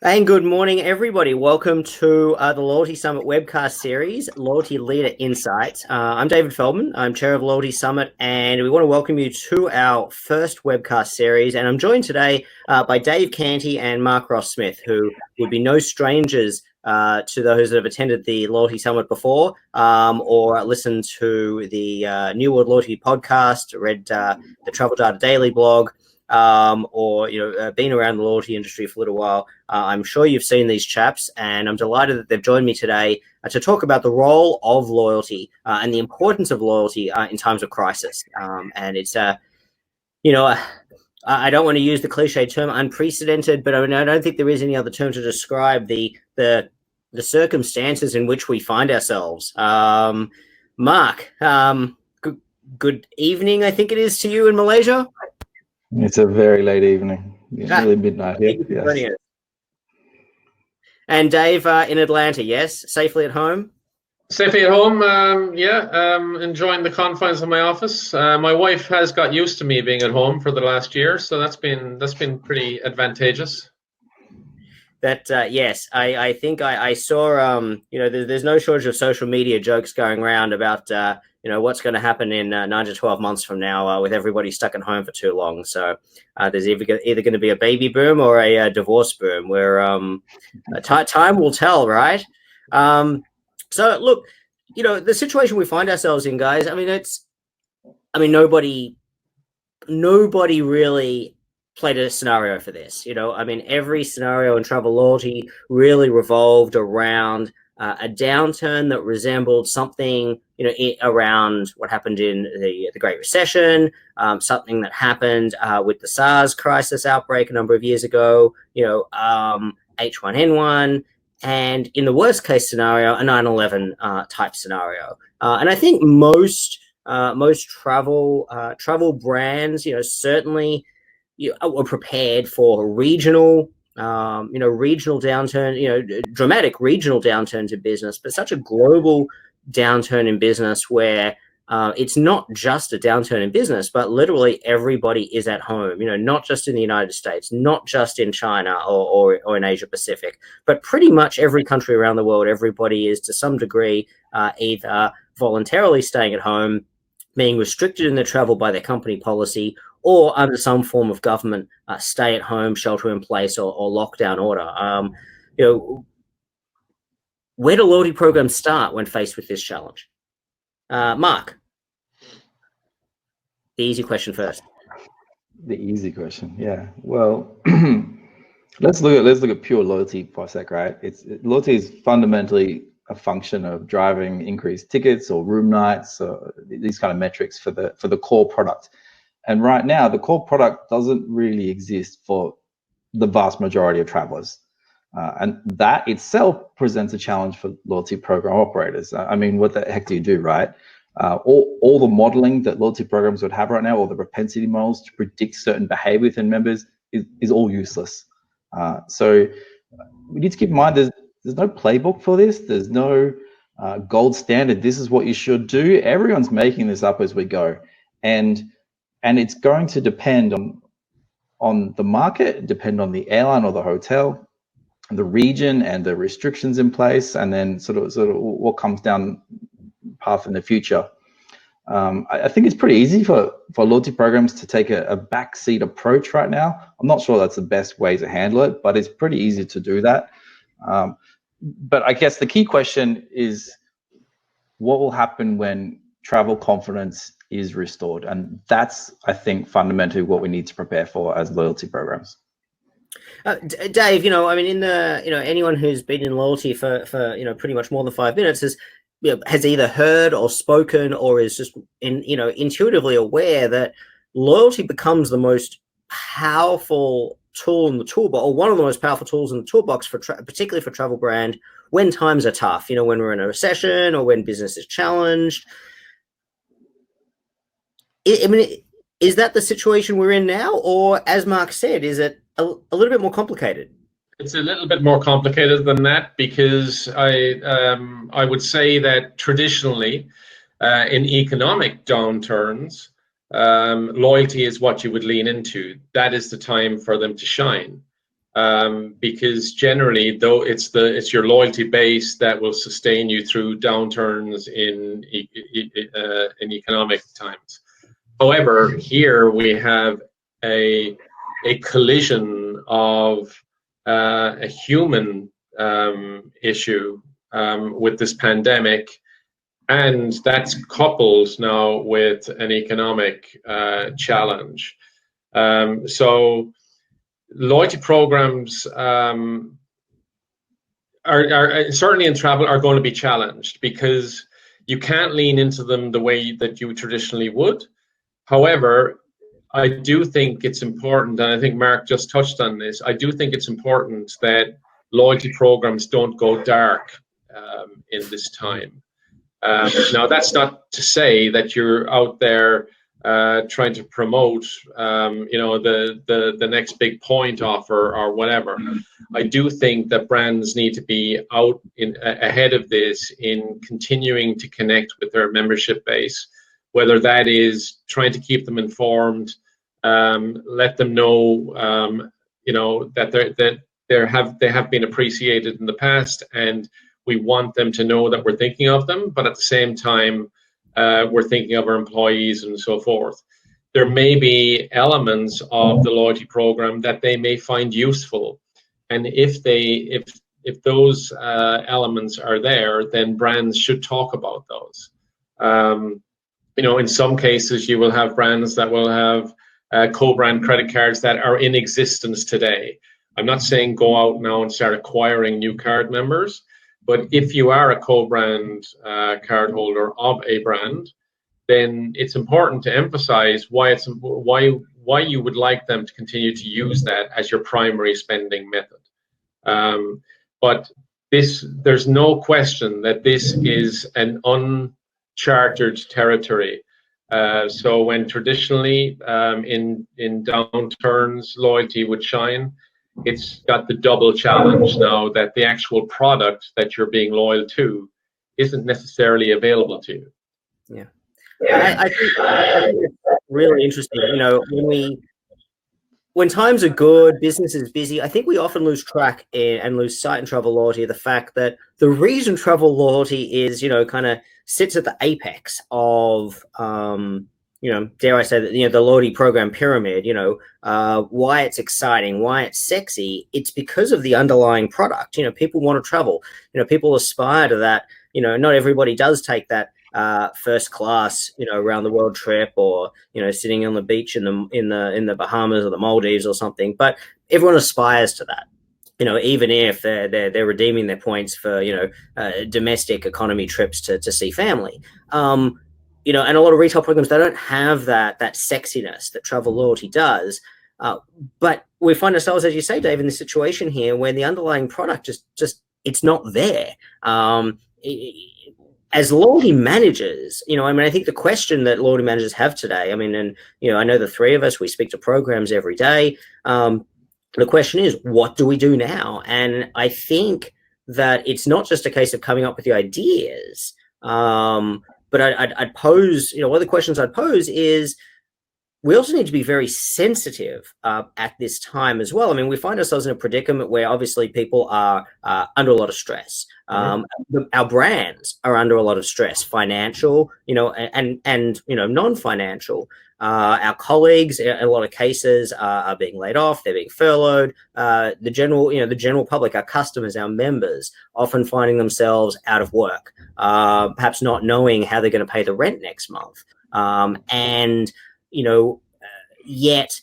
And good morning, everybody. Welcome to the Loyalty Summit Webcast series, Loyalty Leader Insights. I'm David Feldman. I'm chair of Loyalty Summit, and we want to welcome you to our first webcast series. And I'm joined today by Dave Canty and Mark Ross Smith, who would be no strangers to those that have attended the Loyalty Summit before or listened to the New World Loyalty podcast, read the Travel Data Daily blog, or been around the loyalty industry for a little while. I'm sure you've seen these chaps, and I'm delighted that they've joined me today to talk about the role of loyalty and the importance of loyalty in times of crisis. And it's, I don't want to use the cliche term unprecedented, but I don't think there is any other term to describe the circumstances in which we find ourselves. Mark, good evening, I think it is to you in Malaysia. It's a very late evening, nearly midnight here. Yes. And Dave in Atlanta, yes, safely at home. Safely at home, enjoying the confines of my office. My wife has got used to me being at home for the last year, so that's been pretty advantageous. Yes, I think I saw there's no shortage of social media jokes going around about what's going to happen in 9 to 12 months from now with everybody stuck at home for too long. So there's either going to be a baby boom or a divorce boom where time will tell, right? So look, the situation we find ourselves in, guys, nobody really played a scenario for this. Every scenario in travel loyalty really revolved around a downturn that resembled something, around what happened in the Great Recession, something that happened with the SARS crisis outbreak a number of years ago, H1N1, and in the worst case scenario, a 9/11 type scenario. And I think most travel brands, certainly were prepared for regional downturn, dramatic regional downturns in business, but such a global downturn in business where it's not just a downturn in business, but literally everybody is at home, not just in the United States, not just in China or in Asia Pacific, but pretty much every country around the world, everybody is to some degree either voluntarily staying at home, being restricted in their travel by their company policy, or under some form of government stay-at-home, shelter-in-place, or lockdown order. Where do loyalty programs start when faced with this challenge? Mark, the easy question first. The easy question, yeah. Well, let's look at pure loyalty for a sec, right? Loyalty is fundamentally a function of driving increased tickets or room nights, or these kind of metrics for the core product. And right now, the core product doesn't really exist for the vast majority of travelers. And that itself presents a challenge for loyalty program operators. What the heck do you do, right? All the modeling that loyalty programs would have right now, all the propensity models to predict certain behavior within members is all useless. So we need to keep in mind there's no playbook for this. There's no gold standard. This is what you should do. Everyone's making this up as we go. And it's going to depend on the market, depend on the airline or the hotel, the region and the restrictions in place, and then sort of what comes down path in the future. I think it's pretty easy for loyalty programs to take a backseat approach right now. I'm not sure that's the best way to handle it, but it's pretty easy to do that. But I guess the key question is what will happen when travel confidence is restored, and that's, I think, fundamentally what we need to prepare for as loyalty programs. Dave, anyone who's been in loyalty for pretty much more than 5 minutes has either heard or spoken or is just intuitively aware that loyalty becomes the most powerful tool in the toolbox, or one of the most powerful tools in the toolbox particularly for travel brand when times are tough. When we're in a recession or when business is challenged. Is that the situation we're in now, or as Mark said, is it a little bit more complicated? It's a little bit more complicated than that, because I would say that traditionally in economic downturns, loyalty is what you would lean into. That is the time for them to shine. because generally, though, it's your loyalty base that will sustain you through downturns in economic times. However, here we have a collision of a human issue with this pandemic, and that's coupled now with an economic challenge. So loyalty programs are certainly in travel are going to be challenged, because you can't lean into them the way that you traditionally would. However, I do think it's important, and I think Mark just touched on this, I do think it's important that loyalty programs don't go dark in this time. Now, that's not to say that you're out there trying to promote, the next big point offer or whatever. I do think that brands need to be out ahead of this in continuing to connect with their membership base, whether that is trying to keep them informed, let them know, that they have been appreciated in the past, and we want them to know that we're thinking of them, but at the same time, we're thinking of our employees and so forth. There may be elements of the loyalty program that they may find useful, and if those elements are there, then brands should talk about those. In some cases, you will have brands that will have co-brand credit cards that are in existence today. I'm not saying go out now and start acquiring new card members, but if you are a co-brand card holder of a brand, then it's important to emphasize why you would like them to continue to use that as your primary spending method. But there's no question that this is an uncharted territory. So when traditionally in downturns loyalty would shine, it's got the double challenge now that the actual product that you're being loyal to isn't necessarily available to you. Yeah, I think it's really interesting. When times are good, business is busy, I think we often lose track and lose sight in travel loyalty of the fact that the reason travel loyalty is, kind of sits at the apex of, dare I say that, the loyalty program pyramid, why it's exciting, why it's sexy, it's because of the underlying product. People want to travel, people aspire to that. Not everybody does take that first class, around the world trip, or sitting on the beach in the Bahamas or the Maldives or something. But everyone aspires to that. Even if they're redeeming their points for domestic economy trips to see family. And a lot of retail programs, they don't have that sexiness that travel loyalty does. But we find ourselves, as you say, Dave, in this situation here where the underlying product just it's not there. As loyalty managers, I think the question that loyalty managers have today, and I know the three of us, we speak to programs every day. The question is, what do we do now? And I think that it's not just a case of coming up with the ideas, but I'd pose, one of the questions I'd pose is, we also need to be very sensitive at this time as well. We find ourselves in a predicament where obviously people are under a lot of stress. Our brands are under a lot of stress, financial, and non-financial. Our colleagues, in a lot of cases, are being laid off. They're being furloughed. The general public, our customers, our members, often finding themselves out of work, perhaps not knowing how they're going to pay the rent next month, yet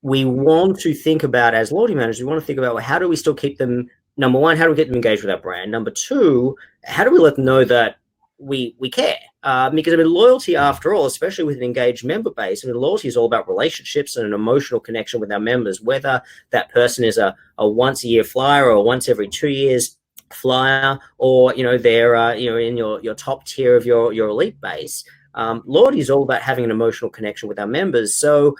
we want to think about, as loyalty managers, we want to think about, well, how do we still keep them, number one, how do we get them engaged with our brand? Number two, how do we let them know that we care? Because loyalty, after all, especially with an engaged member base, loyalty is all about relationships and an emotional connection with our members, whether that person is a once a year flyer or a once every 2 years flyer, or they're in your top tier of your elite base. Loyalty is all about having an emotional connection with our members. So,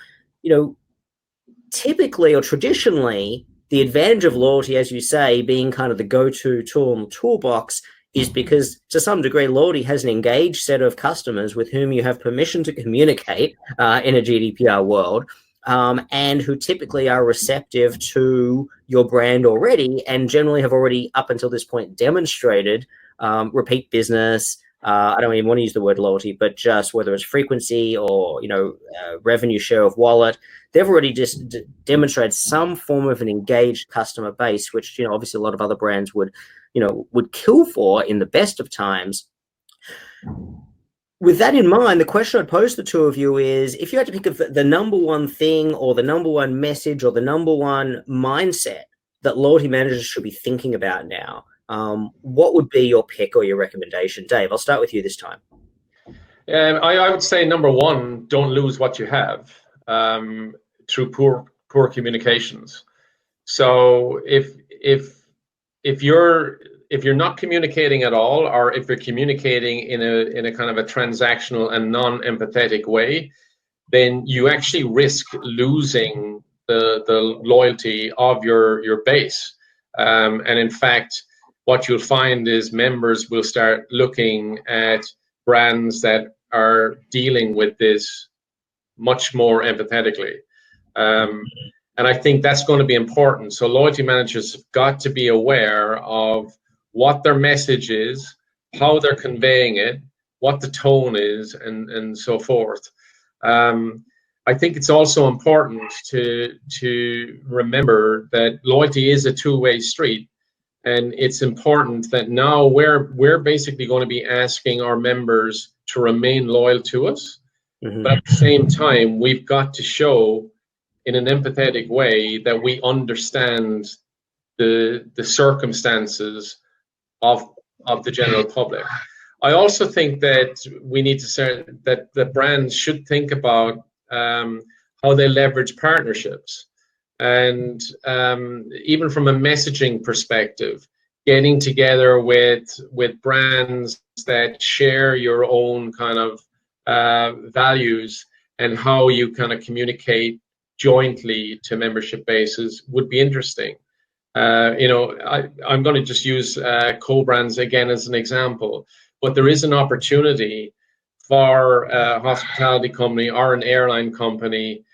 typically or traditionally, the advantage of loyalty, as you say, being kind of the go-to tool in the toolbox, is because to some degree, loyalty has an engaged set of customers with whom you have permission to communicate in a GDPR world. and who typically are receptive to your brand already, and generally have already up until this point demonstrated repeat business. I don't even want to use the word loyalty, but just whether it's frequency or revenue share of wallet, they've already just demonstrated some form of an engaged customer base, which obviously a lot of other brands would kill for in the best of times. With that in mind, the question I'd pose to the two of you is, if you had to pick the number one thing or the number one message or the number one mindset that loyalty managers should be thinking about now, what would be your pick or your recommendation? Dave, I'll start with you this time. I would say number one, don't lose what you have through poor communications. So if you're not communicating at all, or if you're communicating in a kind of a transactional and non-empathetic way, then you actually risk losing the loyalty of your base. And in fact, what you'll find is members will start looking at brands that are dealing with this much more empathetically. And I think that's going to be important. So loyalty managers have got to be aware of what their message is, how they're conveying it, what the tone is, and so forth. I think it's also important to remember that loyalty is a two-way street, and it's important that now we're basically going to be asking our members to remain loyal to us, but at the same time, we've got to show in an empathetic way that we understand the circumstances of the general public. I also think that we need to say that the brands should think about how they leverage partnerships, and even from a messaging perspective, getting together with brands that share your own kind of values, and how you kind of communicate jointly to membership bases would be interesting. I'm going to just use co-brands again as an example, but there is an opportunity for a hospitality company or an airline company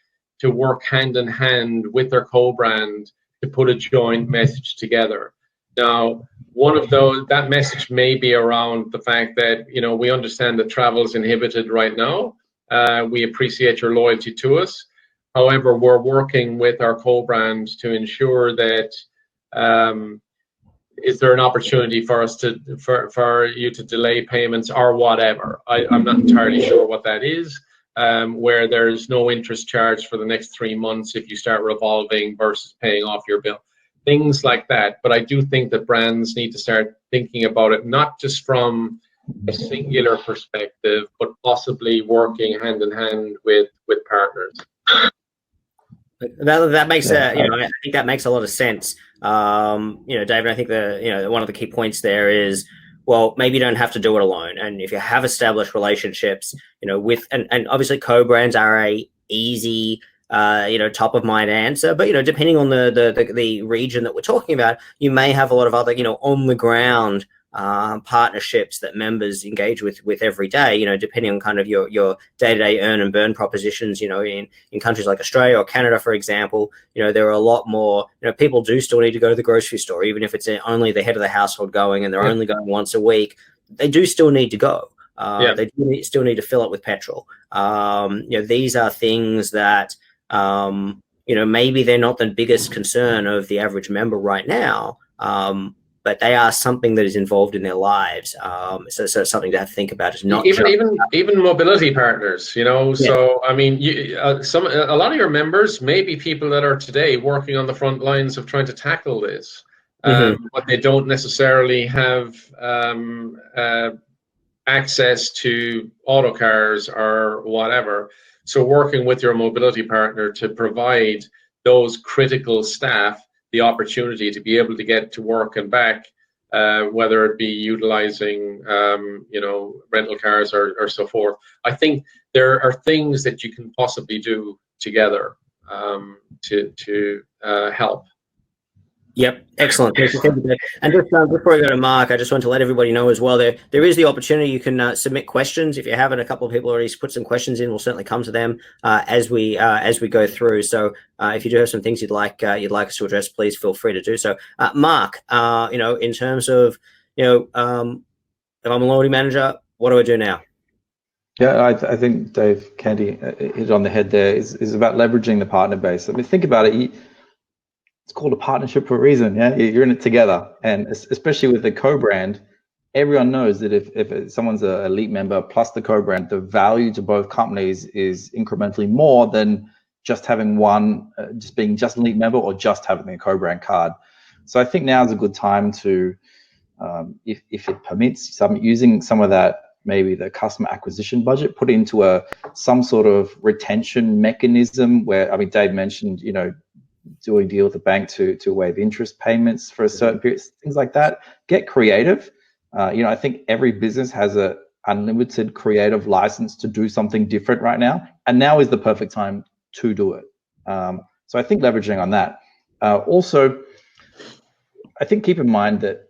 to work hand in hand with their co-brand to put a joint message together. Now, that message may be around the fact that, we understand that travel is inhibited right now. We appreciate your loyalty to us. However, we're working with our co-brand to ensure that is there an opportunity for us for you to delay payments or whatever. I'm not entirely sure what that is, where there's no interest charged for the next 3 months if you start revolving versus paying off your bill. Things like that. But I do think that brands need to start thinking about it, not just from a singular perspective, but possibly working hand in hand with partners. That makes I think that makes a lot of sense. David, I think one of the key points there is, well, maybe you don't have to do it alone, and if you have established relationships, with and obviously co-brands are a easy top of mind answer, but depending on the region that we're talking about, you may have a lot of other on the ground partnerships that members engage with every day, depending on kind of your day-to-day earn and burn propositions. In countries like Australia or Canada, for example, there are a lot more, people do still need to go to the grocery store, even if it's only the head of the household going, and they're only going once a week. They do still need to go. They still need to fill it with petrol. These are things that maybe they're not the biggest concern of the average member right now, but they are something that is involved in their lives. So it's something to have to think about. Is not even mobility partners. So I mean, a lot of your members may be people that are today working on the front lines of trying to tackle this, but they don't necessarily have access to autocars or whatever. So working with your mobility partner to provide those critical staff the opportunity to be able to get to work and back, whether it be utilizing, rental cars or so forth. I think there are things that you can possibly do together to help. Yep, excellent. Thank you, Dave. And just before I go to Mark, I just want to let everybody know as well, there is the opportunity. You can submit questions. If you haven't, a couple of people already put some questions in. We'll certainly come to them as we go through. So if you do have some things you'd like us to address, please feel free to do so. Mark, in terms of, if I'm a loyalty manager, what do I do now? Yeah, I think Dave Canty hit on the head there. Is about leveraging the partner base. I mean, think about it. It's called a partnership for a reason. Yeah, you're in it together, and especially with the co-brand, everyone knows that if someone's an elite member plus the co-brand, the value to both companies is incrementally more than just having one, just being just an elite member or just having a co-brand card. So I think now is a good time to, if it permits, using some of that, maybe the customer acquisition budget, put into some sort of retention mechanism where, I mean, Dave mentioned, doing a deal with the bank to waive interest payments for a certain period, things like that. Get creative. I think every business has a unlimited creative license to do something different right now, and now is the perfect time to do it. So I think leveraging on that. Also, I think keep in mind that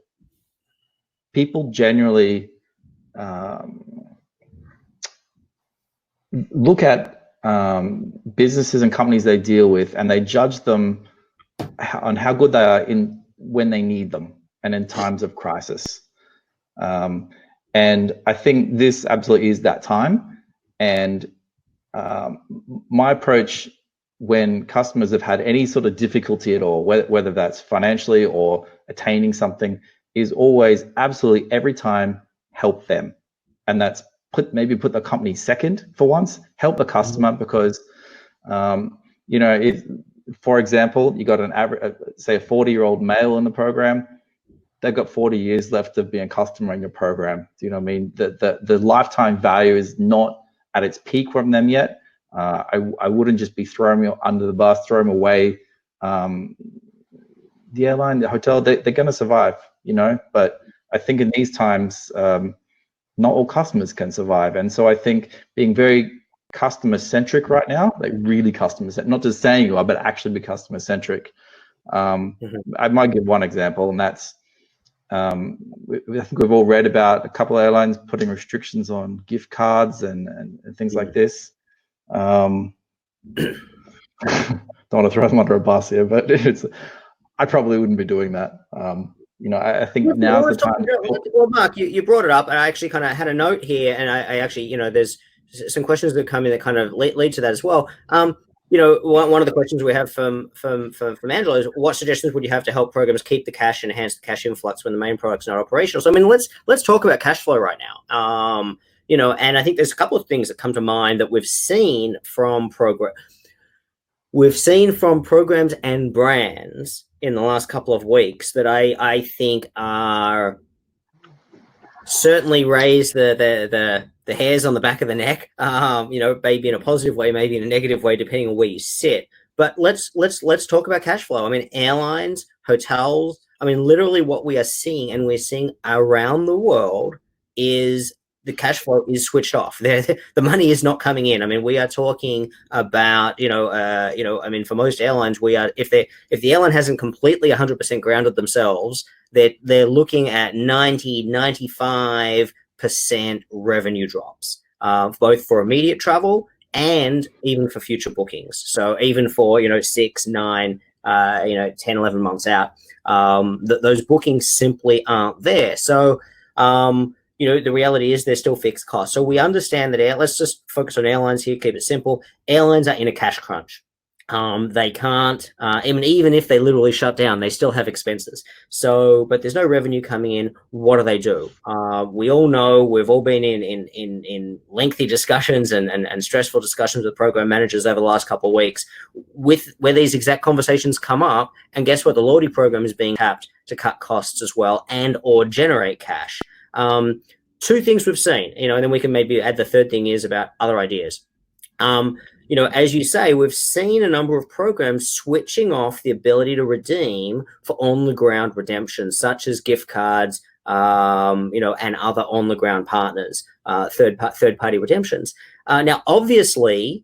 people generally look at businesses and companies they deal with, and they judge them on how good they are when they need them and in times of crisis. And I think this absolutely is that time. And my approach when customers have had any sort of difficulty at all, whether that's financially or attaining something, is always absolutely every time help them. And that's put the company second for once, help the customer, because if, for example, you got an average, say a 40-year-old male in the program, they've got 40 years left of being a customer in your program. Do you know what I mean? The lifetime value is not at its peak from them yet. I wouldn't just be throwing them under the bus, throw them away. The airline, the hotel, they're going to survive, but I think in these times, not all customers can survive. And so I think being very customer centric right now, like really customer centric, not just saying you are, but actually be customer centric. I might give one example, and that's I think we've all read about a couple of airlines putting restrictions on gift cards and things like this. Don't want to throw them under a bus here, but I probably wouldn't be doing that. I think now's the time. Well, Mark, you brought it up, and I actually kind of had a note here, and I actually, there's some questions that come in that kind of lead to that as well. One of the questions we have from Angela is, what suggestions would you have to help programs keep the cash and enhance the cash influx when the main product's not operational? So, I mean, let's talk about cash flow right now. And I think there's a couple of things that come to mind that we've seen from programs and brands in the last couple of weeks that I think are certainly raise the hairs on the back of the neck, maybe in a positive way, maybe in a negative way, depending on where you sit. But let's talk about cash flow. I mean, airlines, hotels, I mean, literally what we are seeing, and we're seeing around the world, is the cash flow is switched off. The money is not coming in. I mean, we are talking about, I mean, for most airlines, if the airline hasn't completely 100% grounded themselves, they're looking at 95% revenue drops, both for immediate travel and even for future bookings. So even for 6, 9, 10, 11 months out, those bookings simply aren't there. So the reality is there's still fixed costs. So we understand that let's just focus on airlines here, keep it simple. Airlines are in a cash crunch. They can't, even if they literally shut down, they still have expenses. So, but there's no revenue coming in. What do? We all know, we've all been in lengthy discussions and stressful discussions with program managers over the last couple of weeks where these exact conversations come up. And guess what? The loyalty program is being tapped to cut costs as well or generate cash. Two things we've seen, and then we can maybe add the third thing is about other ideas. As you say, we've seen a number of programs switching off the ability to redeem for on-the-ground redemptions, such as gift cards, and other on-the-ground partners, third-party redemptions. Now, obviously,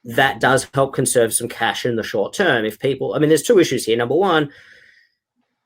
that does help conserve some cash in the short term. If people, there's two issues here. Number one,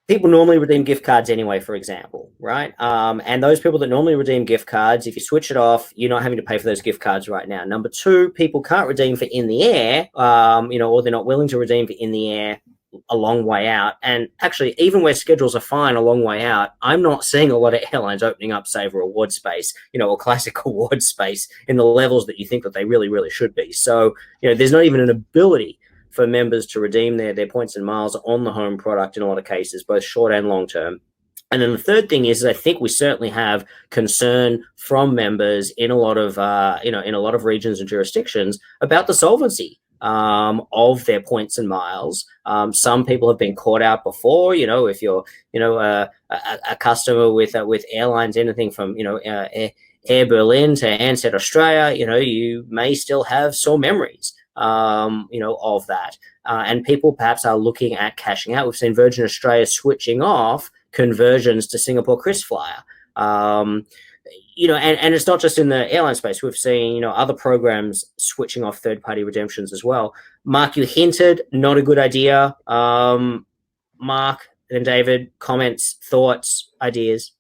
people normally redeem gift cards anyway, for example, right? And those people that normally redeem gift cards, if you switch it off, you're not having to pay for those gift cards right now. Number two, people can't redeem for in the air, or they're not willing to redeem for in the air a long way out. And actually, even where schedules are fine a long way out, I'm not seeing a lot of airlines opening up Saver award space, or classic award space in the levels that you think that they really, really should be. So, there's not even an ability for members to redeem their points and miles on the home product in a lot of cases, both short and long term. And then the third thing is I think we certainly have concern from members in a lot of in a lot of regions and jurisdictions about the solvency of their points and miles. Some people have been caught out before. If you're a customer with airlines, anything from Air Berlin to Ansett Australia, you may still have sore memories of that. And people perhaps are looking at cashing out. We've seen Virgin Australia switching off conversions to Singapore KrisFlyer. And it's not just in the airline space. We've seen, other programs switching off third-party redemptions as well. Mark, you hinted, not a good idea. Mark and David, comments, thoughts, ideas?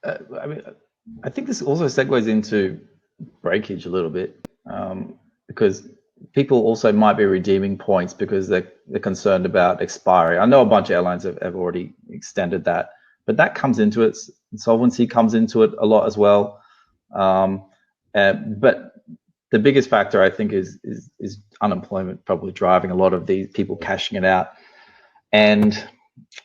I think this also segues into breakage a little bit. Because people also might be redeeming points because they're concerned about expiry. I know a bunch of airlines have already extended that, but that comes into it. Insolvency comes into it a lot as well. But the biggest factor, I think, is unemployment probably driving a lot of these people cashing it out. And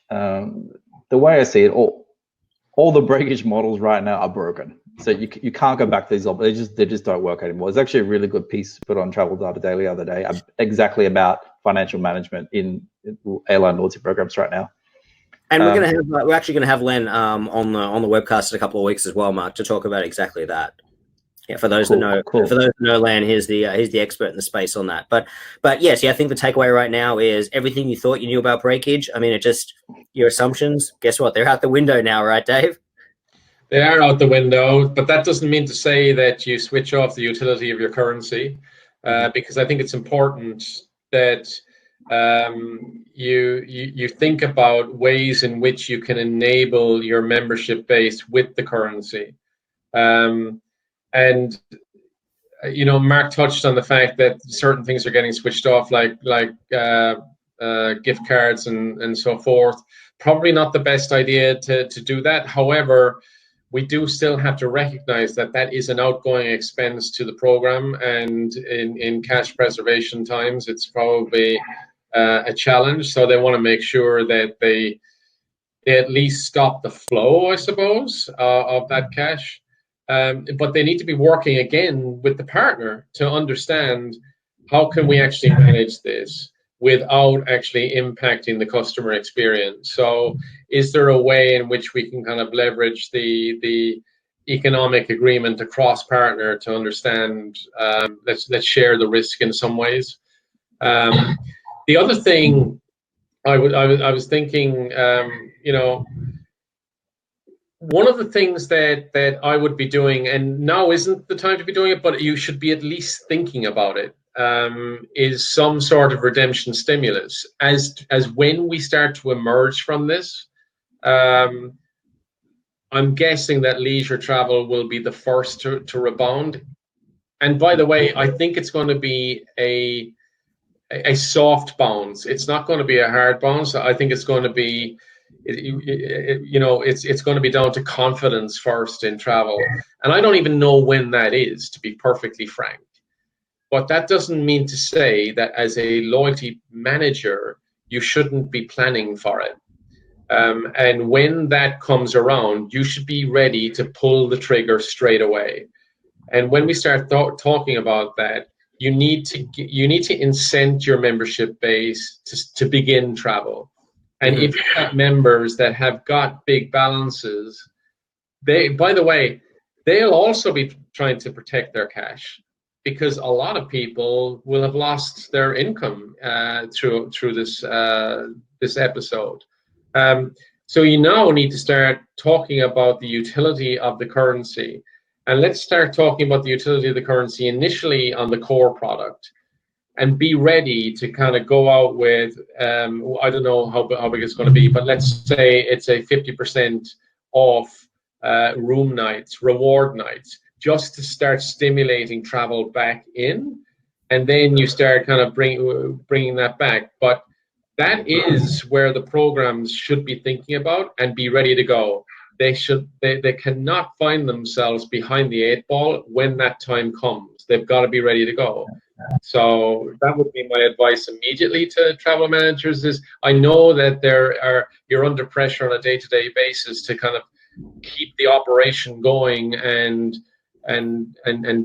the way I see it, all the breakage models right now are broken. So you can't go back to these. They just don't work anymore. It's actually a really good piece put on Travel Data Daily the other day, exactly about financial management in airline loyalty programs right now. And we're actually gonna have Len on the webcast in a couple of weeks as well, Mark, to talk about exactly that. Yeah, for those that know, for those that know Len, he's the expert in the space on that. But yes, I think the takeaway right now is everything you thought you knew about breakage. I mean, your assumptions. Guess what? They're out the window now, right, Dave? They are out the window, but that doesn't mean to say that you switch off the utility of your currency, because I think it's important that you think about ways in which you can enable your membership base with the currency. And Mark touched on the fact that certain things are getting switched off, like gift cards and so forth. Probably not the best idea to do that. However, we do still have to recognize that is an outgoing expense to the program, and in cash preservation times, it's probably a challenge. So they want to make sure that they at least stop the flow, I suppose, of that cash. But they need to be working again with the partner to understand how can we actually manage this without actually impacting the customer experience. So is there a way in which we can kind of leverage the economic agreement across partner to understand, let's share the risk in some ways. The other thing I was thinking, one of the things that I would be doing, and now isn't the time to be doing it, but you should be at least thinking about it, is some sort of redemption stimulus. As when we start to emerge from this, I'm guessing that leisure travel will be the first to rebound. And by the way, I think it's going to be a soft bounce. It's not going to be a hard bounce. I think it's going to be, it's going to be down to confidence first in travel. And I don't even know when that is, to be perfectly frank. But that doesn't mean to say that as a loyalty manager, you shouldn't be planning for it. And when that comes around, you should be ready to pull the trigger straight away. And when we start talking about that, you need to incent your membership base to begin travel. And if you have members that have got big balances, by the way, they'll also be trying to protect their cash, because a lot of people will have lost their income through this episode. So you now need to start talking about the utility of the currency. And let's start talking about the utility of the currency initially on the core product. and be ready to kind of go out with, I don't know how big it's going to be, but let's say it's a 50% off room nights, reward nights, just to start stimulating travel back in. And then you start kind of bringing that back. But that is where the programs should be thinking about and be ready to go. They cannot find themselves behind the 8 ball when that time comes. They've got to be ready to go. So that would be my advice immediately to travel managers. Is I know that you're under pressure on a day-to-day basis to kind of keep the operation going and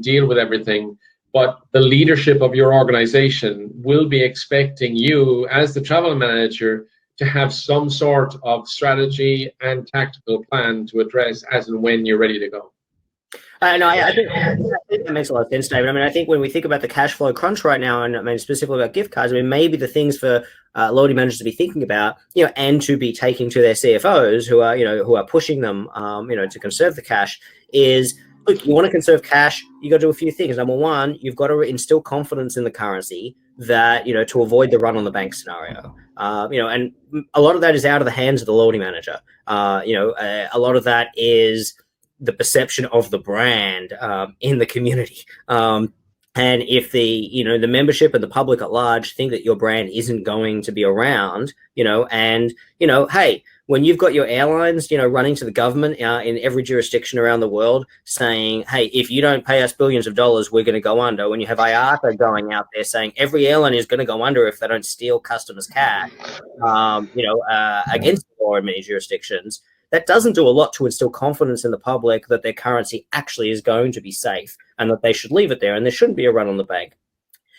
deal with everything. But the leadership of your organization will be expecting you as the travel manager to have some sort of strategy and tactical plan to address as and when you're ready to go. No, I think that makes a lot of sense, David. I mean, I think when we think about the cash flow crunch right now, and I mean specifically about gift cards, I mean maybe the things for loyalty managers to be thinking about, and to be taking to their CFOs who are pushing them, to conserve the cash is, look, you want to conserve cash, you got to do a few things. Number one, you've got to instill confidence in the currency that, to avoid the run on the bank scenario. And a lot of that is out of the hands of the loyalty manager. A lot of that is the perception of the brand in the community. And if the membership and the public at large think that your brand isn't going to be around, hey, when you've got your airlines, running to the government in every jurisdiction around the world saying, hey, if you don't pay us billions of dollars, we're going to go under. When you have IATA going out there saying every airline is going to go under if they don't steal customers' cash, against the law in many jurisdictions, that doesn't do a lot to instill confidence in the public that their currency actually is going to be safe and that they should leave it there and there shouldn't be a run on the bank.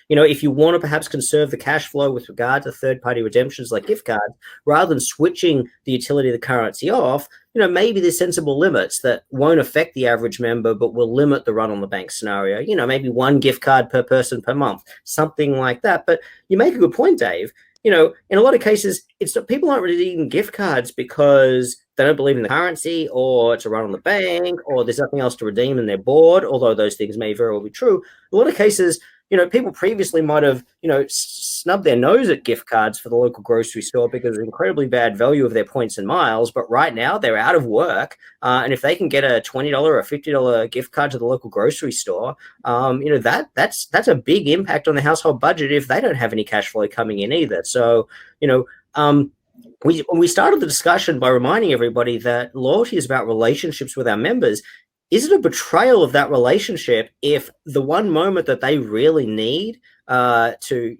If you want to perhaps conserve the cash flow with regard to third-party redemptions like gift cards, rather than switching the utility of the currency off, maybe there's sensible limits that won't affect the average member, but will limit the run on the bank scenario. Maybe 1 gift card per person per month, something like that. But you make a good point, Dave. In a lot of cases, people aren't redeeming gift cards because they don't believe in the currency, or it's a run on the bank, or there's nothing else to redeem and they're bored, although those things may very well be true. A lot of cases, people previously might have, snubbed their nose at gift cards for the local grocery store because of incredibly bad value of their points and miles. But right now they're out of work. And if they can get a $20 or $50 gift card to the local grocery store, that's a big impact on the household budget if they don't have any cash flow coming in either. So, we started the discussion by reminding everybody that loyalty is about relationships with our members. Is it a betrayal of that relationship if the one moment that they really need to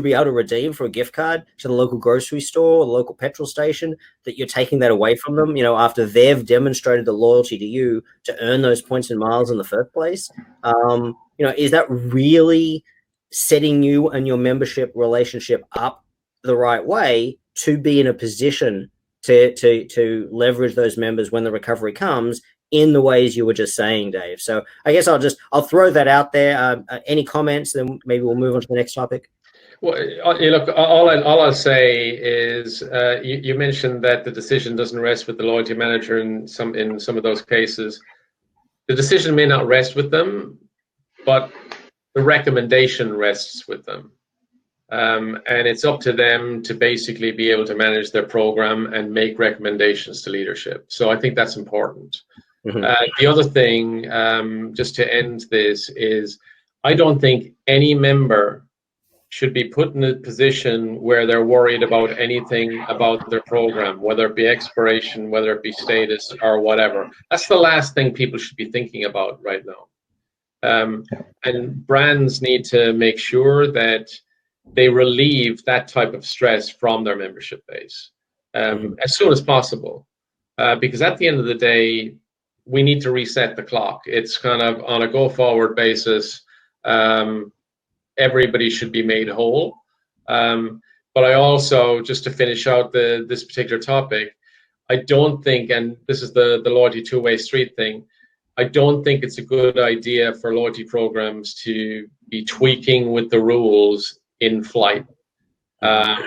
be able to redeem for a gift card to the local grocery store or the local petrol station, that you're taking that away from them, after they've demonstrated the loyalty to you to earn those points and miles in the first place? Is that really setting you and your membership relationship up the right way to be in a position to leverage those members when the recovery comes in the ways you were just saying, Dave? So I guess I'll throw that out there. Any comments? Then maybe we'll move on to the next topic. Well, look, all I'll say is you mentioned that the decision doesn't rest with the loyalty manager in some of those cases. The decision may not rest with them, but the recommendation rests with them. And it's up to them to basically be able to manage their program and make recommendations to leadership. So I think that's important. Mm-hmm. The other thing, just to end this, is I don't think any member should be put in a position where they're worried about anything about their program, whether it be expiration, whether it be status, or whatever. That's the last thing people should be thinking about right now. And brands need to make sure that they relieve that type of stress from their membership base as soon as possible. Because at the end of the day, we need to reset the clock. It's kind of on a go-forward basis. Everybody should be made whole. But I also, just to finish out this particular topic, I don't think, and this is the loyalty two-way street thing, I don't think it's a good idea for loyalty programs to be tweaking with the rules in flight. Now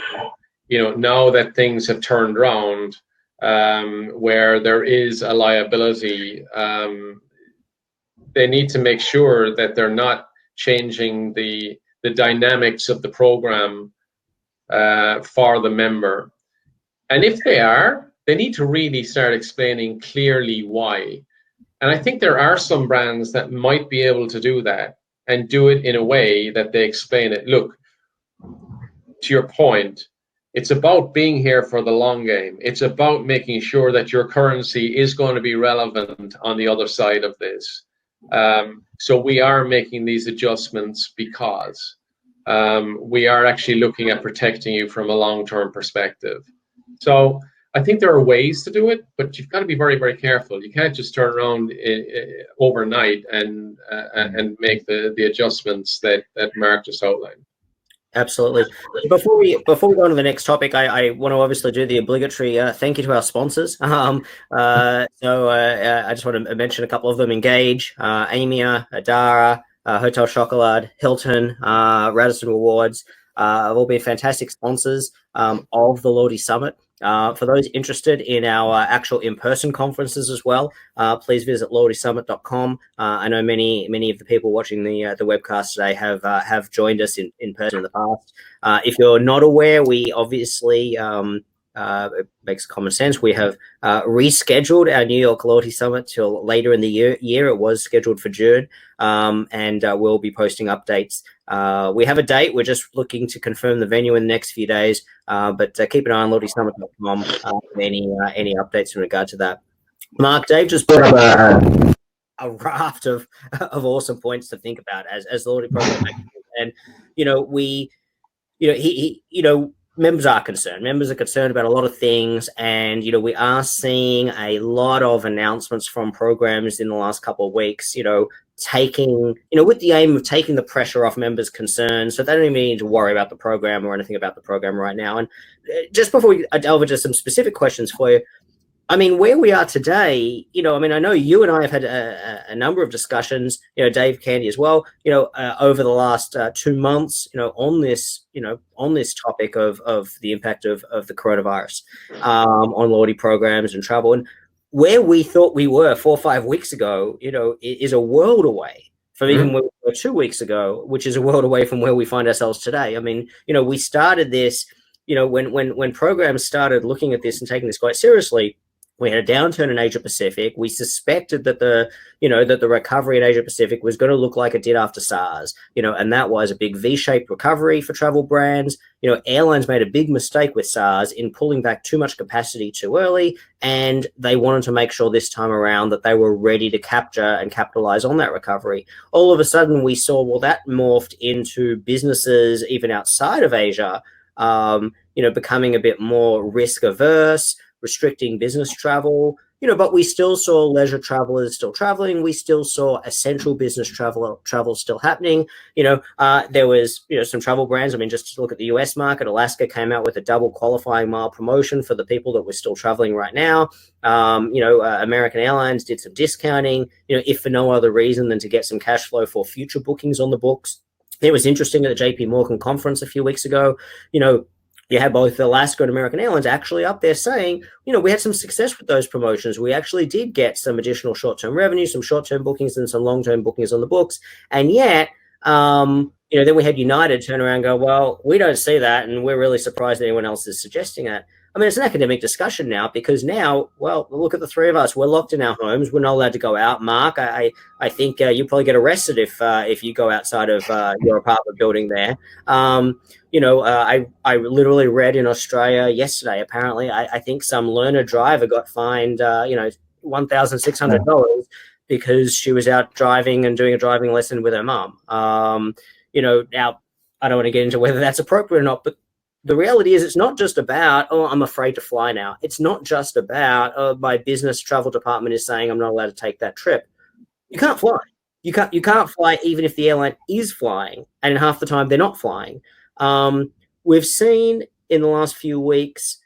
that things have turned around, where there is a liability, they need to make sure that they're not changing the the dynamics of the program for the member. And if they are, they need to really start explaining clearly why. And I think there are some brands that might be able to do that and do it in a way that they explain it. Look, to your point, it's about being here for the long game. It's about making sure that your currency is going to be relevant on the other side of this. So we are making these adjustments because we are actually looking at protecting you from a long-term perspective. So I think there are ways to do it, but you've got to be very, very careful. You can't just turn around overnight and make the adjustments that Mark just outlined. Absolutely. Before we go on to the next topic, I want to obviously do the obligatory thank you to our sponsors. So I just want to mention a couple of them: Engage, Amia, Adara, Hotel Chocolat, Hilton, Radisson Rewards. Have all been fantastic sponsors of the Loyalty Summit. For those interested in our actual in-person conferences as well, please visit loyaltysummit.com. I know many of the people watching the webcast today have joined us in person in the past. If you're not aware, we obviously it makes common sense. We have rescheduled our New York Loyalty Summit till later in the year. It was scheduled for June, and we'll be posting updates. We have a date. We're just looking to confirm the venue in the next few days, but keep an eye on loyaltysummit.com for any updates in regard to that. Mark, Dave just put up a raft of awesome points to think about as the loyalty program, and members are concerned. Members are concerned about a lot of things, and we are seeing a lot of announcements from programs in the last couple of weeks. Taking with the aim of taking the pressure off members' concerns, so they don't even need to worry about the program or anything about the program right now. And just before we delve into some specific questions for you, I mean, where we are today, I know you and I have had a number of discussions, Dave, Canty as well, over the last 2 months, on this topic of the impact of the coronavirus on loyalty programs and travel. And where we thought we were 4 or 5 weeks ago, is a world away from even where we were 2 weeks ago, which is a world away from where we find ourselves today. I mean, we started this, when programs started looking at this and taking this quite seriously, we had a downturn in Asia Pacific. We suspected that the recovery in Asia Pacific was going to look like it did after SARS, and that was a big V-shaped recovery for travel brands. Airlines made a big mistake with SARS in pulling back too much capacity too early, and they wanted to make sure this time around that they were ready to capture and capitalize on that recovery. All of a sudden, we saw, well, that morphed into businesses even outside of Asia, becoming a bit more risk averse, restricting business travel, but we still saw leisure travelers still traveling. We still saw essential business travel still happening. There was, some travel brands. I mean, just to look at the US market, Alaska came out with a double qualifying mile promotion for the people that were still traveling right now. American Airlines did some discounting, if for no other reason than to get some cash flow for future bookings on the books. It was interesting at the JP Morgan conference a few weeks ago, you had both Alaska and American Airlines actually up there saying, we had some success with those promotions. We actually did get some additional short-term revenue, some short-term bookings and some long-term bookings on the books. And yet, then we had United turn around and go, well, we don't see that, and we're really surprised that anyone else is suggesting that. I mean, it's an academic discussion now, because now, well, look at the three of us. We're locked in our homes. We're not allowed to go out. Mark, I think you probably get arrested if you go outside of your apartment building there. I literally read in Australia yesterday, apparently, I think some learner driver got fined, $1,600 because she was out driving and doing a driving lesson with her mum. Now, I don't want to get into whether that's appropriate or not, but the reality is it's not just about, I'm afraid to fly now. It's not just about, my business travel department is saying I'm not allowed to take that trip. You can't fly. You can't fly even if the airline is flying, and half the time they're not flying. We've seen in the last few weeks,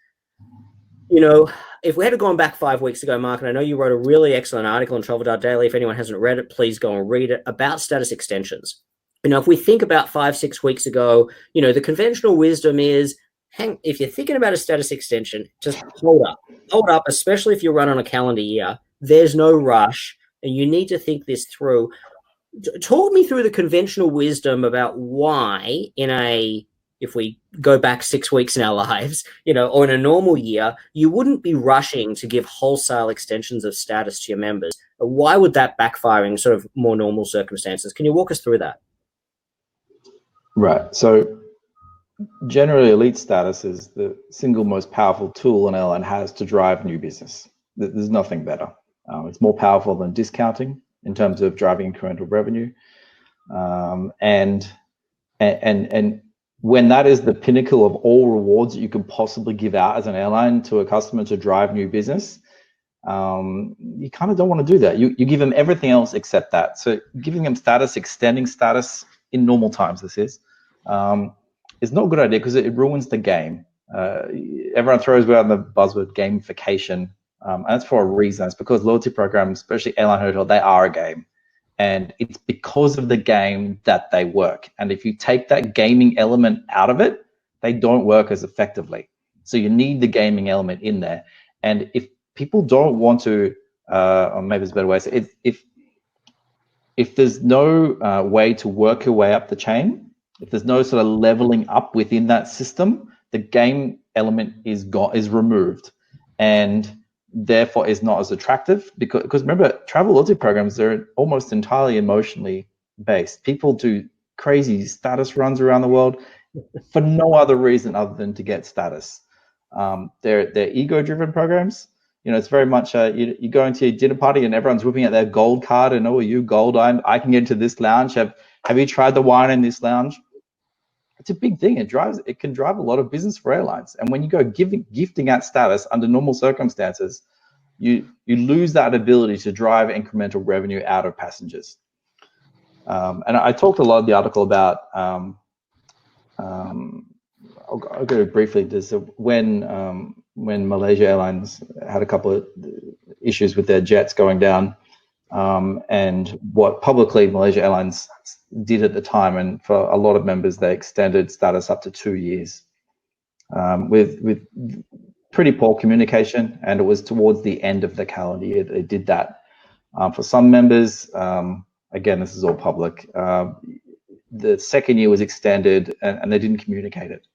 if we had gone back 5 weeks ago, Mark, and I know you wrote a really excellent article on Travel Daily. If anyone hasn't read it, please go and read it, about status extensions. If we think about 5-6 weeks ago, the conventional wisdom is, if you're thinking about a status extension, just hold up, especially if you run on a calendar year. There's no rush, and you need to think this through. talk me through the conventional wisdom about why if we go back 6 weeks in our lives, or in a normal year, you wouldn't be rushing to give wholesale extensions of status to your members. Why would that backfire in sort of more normal circumstances? Can you walk us through that? Right. So generally, elite status is the single most powerful tool an airline has to drive new business. There's nothing better. It's more powerful than discounting in terms of driving incremental revenue. And when that is the pinnacle of all rewards that you can possibly give out as an airline to a customer to drive new business, you kind of don't want to do that. You give them everything else except that. So giving them status, extending status in normal times, this is not a good idea because it ruins the game. Everyone throws around the buzzword gamification, and that's for a reason. It's because loyalty programs, especially airline hotel, they are a game. And it's because of the game that they work. And if you take that gaming element out of it, they don't work as effectively. So you need the gaming element in there. And if people don't want to, or maybe there's a better way to say it, if there's no way to work your way up the chain, if there's no sort of leveling up within that system, the game element is removed. And therefore is not as attractive because remember, travel loyalty programs, they're almost entirely emotionally based. People do crazy status runs around the world for no other reason other than to get status. They're ego-driven programs. It's very much you go into your dinner party and everyone's whipping out their gold card and, oh, are you gold? I can get into this lounge. Have you tried the wine in this lounge? It's a big thing. It can drive a lot of business for airlines. And when you go gifting out status under normal circumstances, you lose that ability to drive incremental revenue out of passengers. And I talked a lot of the article about. I'll go briefly. When Malaysia Airlines had a couple of issues with their jets going down, and what publicly Malaysia Airlines did at the time, and for a lot of members, they extended status up to 2 years with pretty poor communication, and it was towards the end of the calendar year they did that. For some members, again, this is all public, the second year was extended and they didn't communicate it.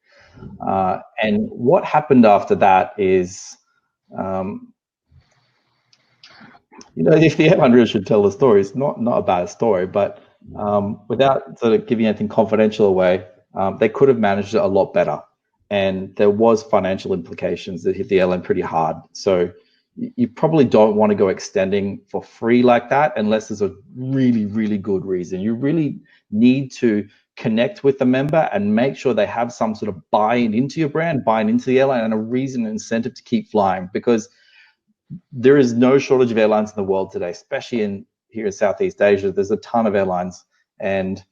And what happened after that is, if the airline really should tell the story, it's not a bad story, but without sort of giving anything confidential away, they could have managed it a lot better. And there was financial implications that hit the airline pretty hard. So you probably don't want to go extending for free like that unless there's a really, really good reason. You really need to connect with the member and make sure they have some sort of buy-in into your brand, buy-in into the airline, and a reason and incentive to keep flying, because there is no shortage of airlines in the world today, especially here in Southeast Asia. There's a ton of airlines. And,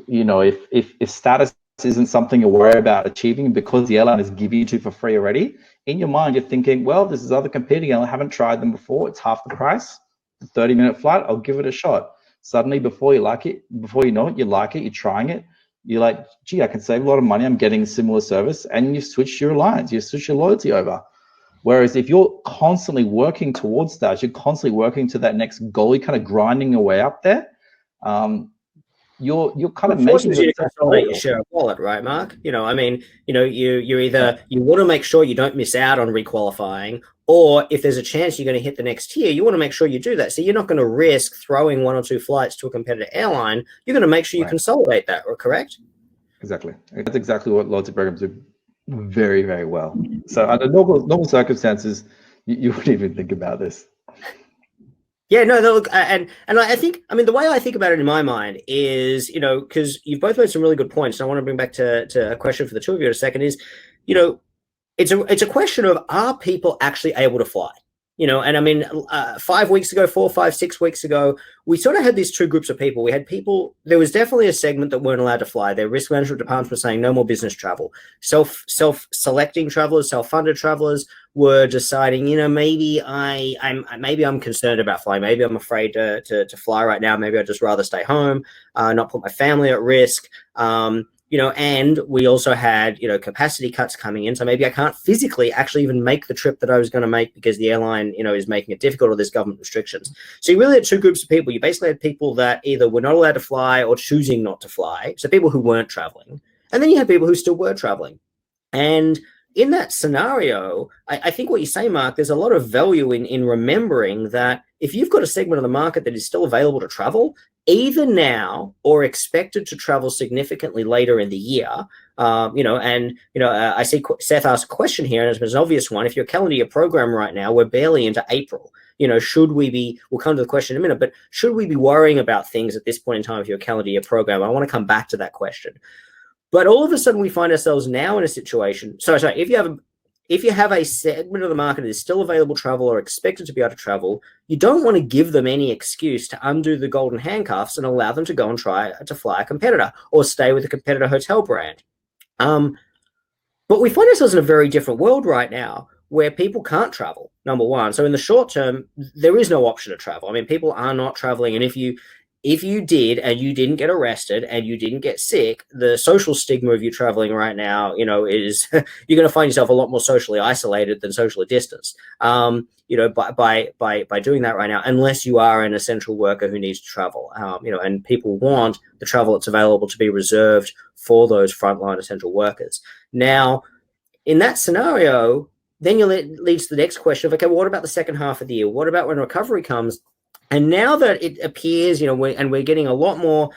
if status isn't something you're worried about achieving because the airline is giving you to for free already, in your mind you're thinking, well, this is other competing airline, I haven't tried them before, it's half the price, 30-minute flight, I'll give it a shot. Suddenly, before you know it, you like it, you're trying it, you're like, gee, I can save a lot of money, I'm getting similar service, and you switch your alliance, you switch your loyalty over. Whereas if you're constantly working towards that, you're constantly working to that next goal, you're kind of grinding your way up there, you're kind of making you to consolidate your share of wallet, right, Mark? You either you want to make sure you don't miss out on requalifying, or if there's a chance you're going to hit the next tier, you want to make sure you do that. So you're not going to risk throwing 1 or 2 flights to a competitor airline. You're going to make sure you consolidate that, correct? Exactly. That's exactly what loyalty programs do very, very well. So under normal circumstances, you wouldn't even think about this. Yeah, no, look, and I think, the way I think about it in my mind is, because you've both made some really good points, and I want to bring back to a question for the two of you in a second, is, it's a question of, are people actually able to fly? 5 weeks ago, 4, 5, 6 weeks ago, we sort of had these two groups of people. We had people, there was definitely a segment that weren't allowed to fly. Their risk management departments were saying no more business travel. Self-selecting travelers, self-funded travelers were deciding, maybe I'm concerned about flying. Maybe I'm afraid to fly right now. Maybe I'd just rather stay home, not put my family at risk. and we also had, capacity cuts coming in. So maybe I can't physically actually even make the trip that I was going to make because the airline, is making it difficult, or there's government restrictions. So you really had two groups of people. You basically had people that either were not allowed to fly or choosing not to fly. So people who weren't traveling. And then you had people who still were traveling. And in that scenario, I think what you say, Mark, there's a lot of value in remembering that if you've got a segment of the market that is still available to travel, either now or expected to travel significantly later in the year, I see Seth asked a question here, and it's an obvious one. If your calendar year program right now, we're barely into April. Should we be, we'll come to the question in a minute, but should we be worrying about things at this point in time for your calendar year program? I want to come back to that question. But all of a sudden, we find ourselves now in a situation. Sorry, if you have a segment of the market that is still available to travel or expected to be able to travel, you don't want to give them any excuse to undo the golden handcuffs and allow them to go and try to fly a competitor or stay with a competitor hotel brand. But we find ourselves in a very different world right now where people can't travel, number one. So in the short term, there is no option to travel. I mean, people are not traveling. And if you did and you didn't get arrested and you didn't get sick, the social stigma of you traveling right now, is you're going to find yourself a lot more socially isolated than socially distanced, by doing that right now, unless you are an essential worker who needs to travel, and people want the travel that's available to be reserved for those frontline essential workers. Now, in that scenario, then leads to the next question of, okay, well, what about the second half of the year? What about when recovery comes? And now that it appears, we're getting a lot more,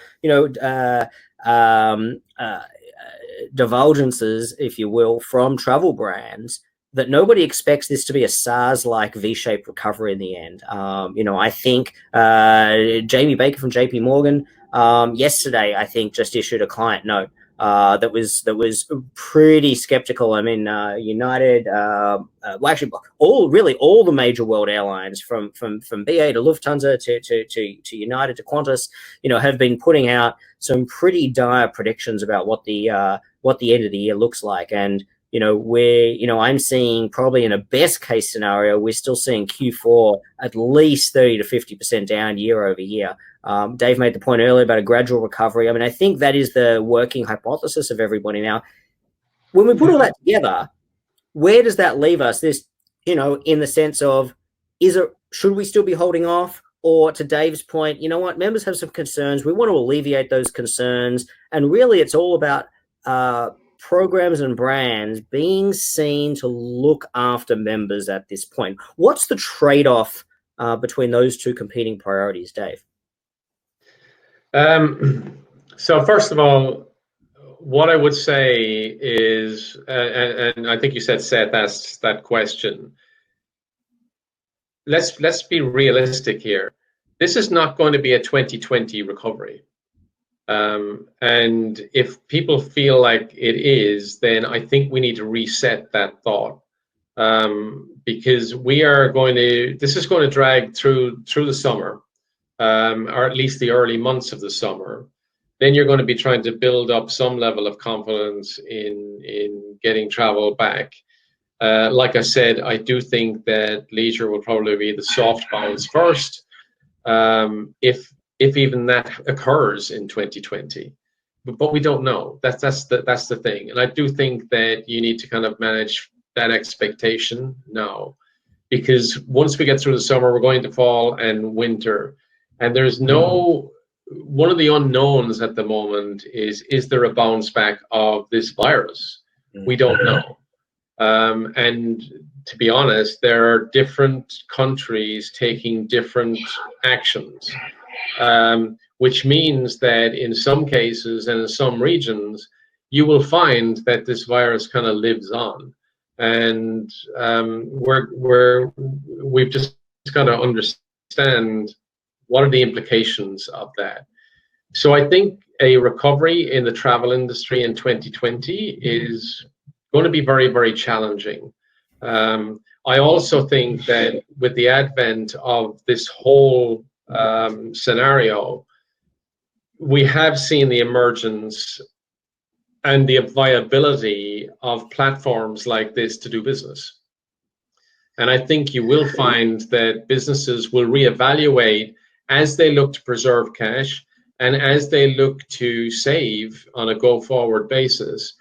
divulgences, if you will, from travel brands, that nobody expects this to be a SARS-like V-shaped recovery in the end. I think Jamie Baker from JP Morgan yesterday, I think, just issued a client note that was pretty skeptical. I mean, United, actually, all the major world airlines, from BA to Lufthansa to United to Qantas, have been putting out some pretty dire predictions about what the end of the year looks like. And I'm seeing, probably in a best case scenario, we're still seeing Q4 at least 30 to 50% down year over year. Dave made the point earlier about a gradual recovery. I mean, I think that is the working hypothesis of everybody now. When we put all that together, where does that leave us? This, in the sense of, should we still be holding off? Or, to Dave's point, members have some concerns. We want to alleviate those concerns. And really, it's all about programs and brands being seen to look after members at this point. What's the trade-off between those two competing priorities, Dave? So first of all, what I would say is, and I think you said Seth asked that question. Let's be realistic here. This is not going to be a 2020 recovery. And if people feel like it is, then I think we need to reset that thought, because this is going to drag through the summer. Or at least the early months of the summer. Then you're going to be trying to build up some level of confidence in getting travel back. Like I said, I do think that leisure will probably be the soft bounce first, if even that occurs in 2020. But we don't know. That's the thing. And I do think that you need to kind of manage that expectation now, because once we get through the summer, we're going to fall and winter. And there's one of the unknowns at the moment is there a bounce back of this virus? We don't know. And to be honest, there are different countries taking different actions, which means that in some cases and in some regions, you will find that this virus kind of lives on. And we've just got to understand what are the implications of that. So I think a recovery in the travel industry in 2020 is going to be very, very challenging. I also think that with the advent of this whole scenario, we have seen the emergence and the viability of platforms like this to do business. And I think you will find that businesses will reevaluate as they look to preserve cash, And as they look to save on a go-forward basis,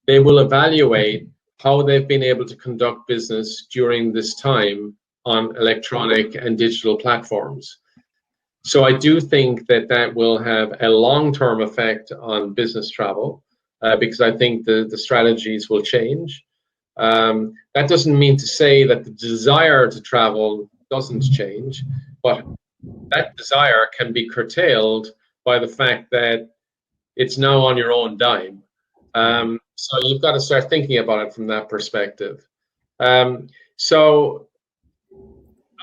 they will evaluate how they've been able to conduct business during this time on electronic and digital platforms. So I do think that that will have a long-term effect on business travel, because I think the strategies will change. That doesn't mean to say that the desire to travel doesn't change, but that desire can be curtailed by the fact that it's now on your own dime. So you've got to start thinking about it from that perspective. So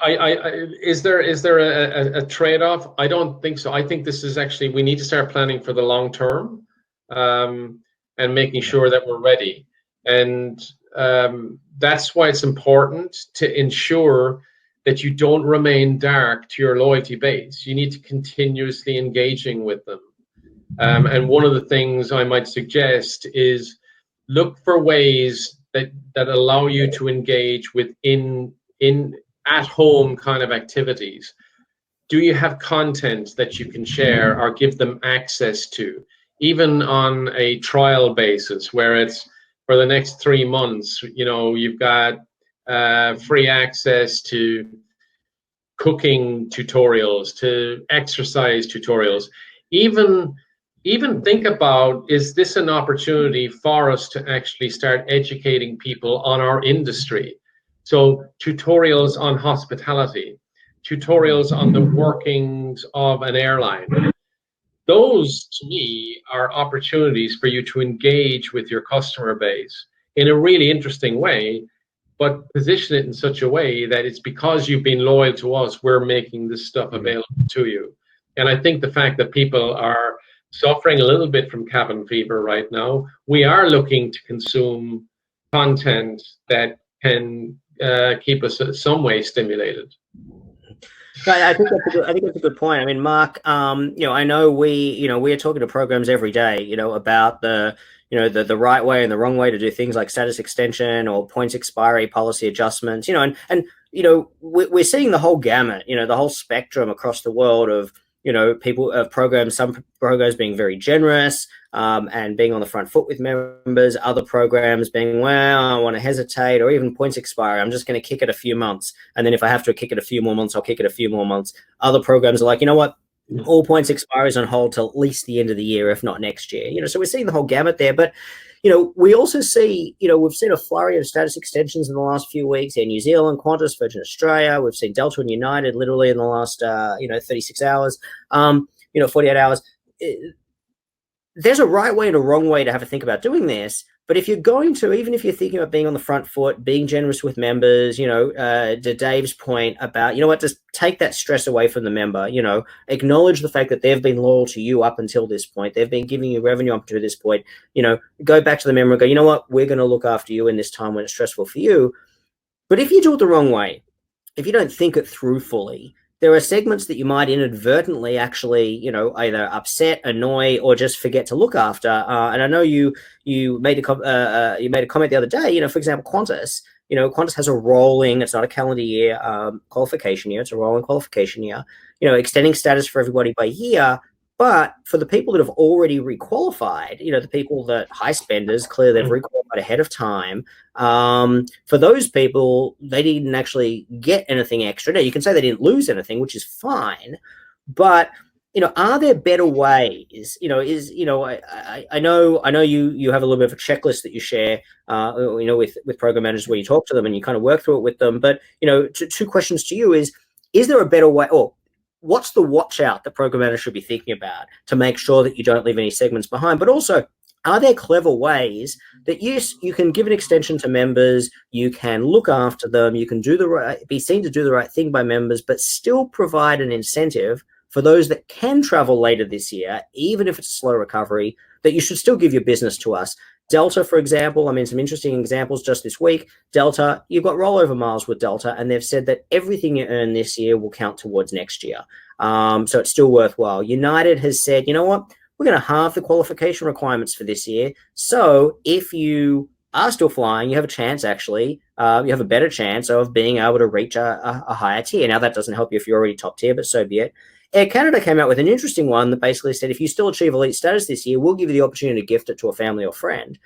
is there a trade-off? I don't think so. I think this is actually, we need to start planning for the long term, and making sure that we're ready. And that's why it's important to ensure that you don't remain dark to your loyalty base. You need to continuously engaging with them. And one of the things I might suggest is look for ways that allow you to engage with in at-home kind of activities. Do you have content that you can share or give them access to, even on a trial basis, where it's for the next 3 months, you know, you've got free access to cooking tutorials, to exercise tutorials. Even think about, is this an opportunity for us to actually start educating people on our industry? So tutorials on hospitality, tutorials on the workings of an airline. Those, to me, are opportunities for you to engage with your customer base in a really interesting way, but position it in such a way that it's because you've been loyal to us, we're making this stuff available to you. And I think the fact that people are suffering a little bit from cabin fever right now, we are looking to consume content that can keep us some way stimulated. I think that's a good point. I mean, Mark, you know, I know we are talking to programs every day, you know, about the right way and the wrong way to do things like status extension or points expiry policy adjustments, you know, and you know, we're seeing the whole gamut, you know, the whole spectrum across the world of, you know, programs, some programs being very generous, and being on the front foot with members, other programs being, well, I want to hesitate, or even points expire, I'm just going to kick it a few months. And then if I have to kick it a few more months, I'll kick it a few more months. Other programs are like, you know what, all points expire is on hold till at least the end of the year, if not next year. You know, so we're seeing the whole gamut there. But, you know, we also see, you know, we've seen a flurry of status extensions in the last few weeks. Air New Zealand, Qantas, Virgin Australia. We've seen Delta and United literally in the last, 36 hours, 48 hours. There's a right way and a wrong way to have a think about doing this. But if you're going to, even if you're thinking about being on the front foot, being generous with members, you know, to Dave's point about, you know what, just take that stress away from the member, you know, acknowledge the fact that they've been loyal to you up until this point. They've been giving you revenue up to this point, you know, go back to the member and go, you know what, we're going to look after you in this time when it's stressful for you. But if you do it the wrong way, if you don't think it through fully, there are segments that you might inadvertently actually, you know, either upset, annoy, or just forget to look after. And I know you made a comment the other day. You know, for example, Qantas. You know, Qantas has a rolling. It's not a calendar year qualification year. It's a rolling qualification year. You know, extending status for everybody by year. But for the people that have already requalified, you know, the people that high spenders, clearly they've requalified ahead of time. For those people, they didn't actually get anything extra. Now, you can say they didn't lose anything, which is fine. But, you know, are there better ways? You know, I know you have a little bit of a checklist that you share, you know, with program managers where you talk to them and you kind of work through it with them. But, you know, two questions to you is there a better way, or what's the watch out that program managers should be thinking about to make sure that you don't leave any segments behind? But also, are there clever ways that, yes, you can give an extension to members, you can look after them, you can be seen to do the right thing by members, but still provide an incentive for those that can travel later this year, even if it's a slow recovery, that you should still give your business to us? Delta, for example, I mean, some interesting examples just this week. Delta, you've got rollover miles with Delta, and they've said that everything you earn this year will count towards next year. So it's still worthwhile. United has said, you know what, we're going to halve the qualification requirements for this year. So if you are still flying, you have a chance, actually, you have a better chance of being able to reach a higher tier. Now, that doesn't help you if you're already top tier, but so be it. Air Canada came out with an interesting one that basically said, if you still achieve elite status this year, we'll give you the opportunity to gift it to a family or friend,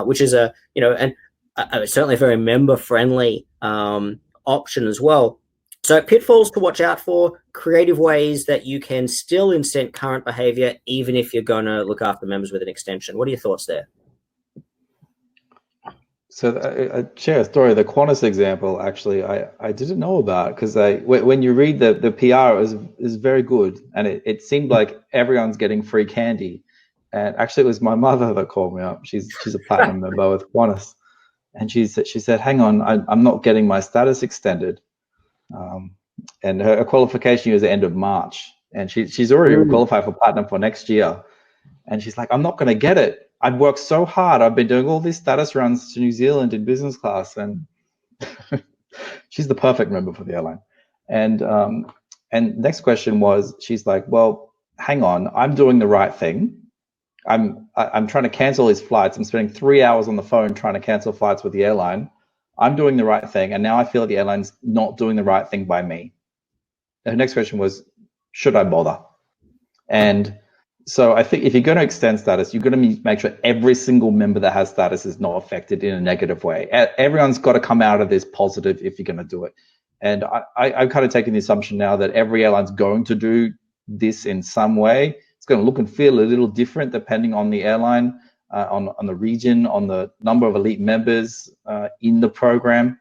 which is certainly a very member-friendly option as well. So pitfalls to watch out for, creative ways that you can still incent current behavior, even if you're going to look after members with an extension. What are your thoughts there? So I share a story. The Qantas example, actually, I didn't know about, because when you read the PR, it was very good, and it seemed like everyone's getting free candy. And actually, it was my mother that called me up. She's a platinum member with Qantas, and she said, "Hang on, I'm not getting my status extended." And her qualification year is the end of March, and she's already qualified for platinum for next year. And she's like, "I'm not going to get it. I've worked so hard. I've been doing all these status runs to New Zealand in business class," and she's the perfect member for the airline. And next question was, she's like, "Well, hang on, I'm doing the right thing. I'm trying to cancel these flights. I'm spending 3 hours on the phone trying to cancel flights with the airline. I'm doing the right thing, and now I feel like the airline's not doing the right thing by me." And her next question was, should I bother? And so I think if you're going to extend status, you're going to make sure every single member that has status is not affected in a negative way. Everyone's got to come out of this positive if you're going to do it. And I've kind of taken the assumption now that every airline's going to do this in some way. It's going to look and feel a little different depending on the airline, on the region, on the number of elite members in the program.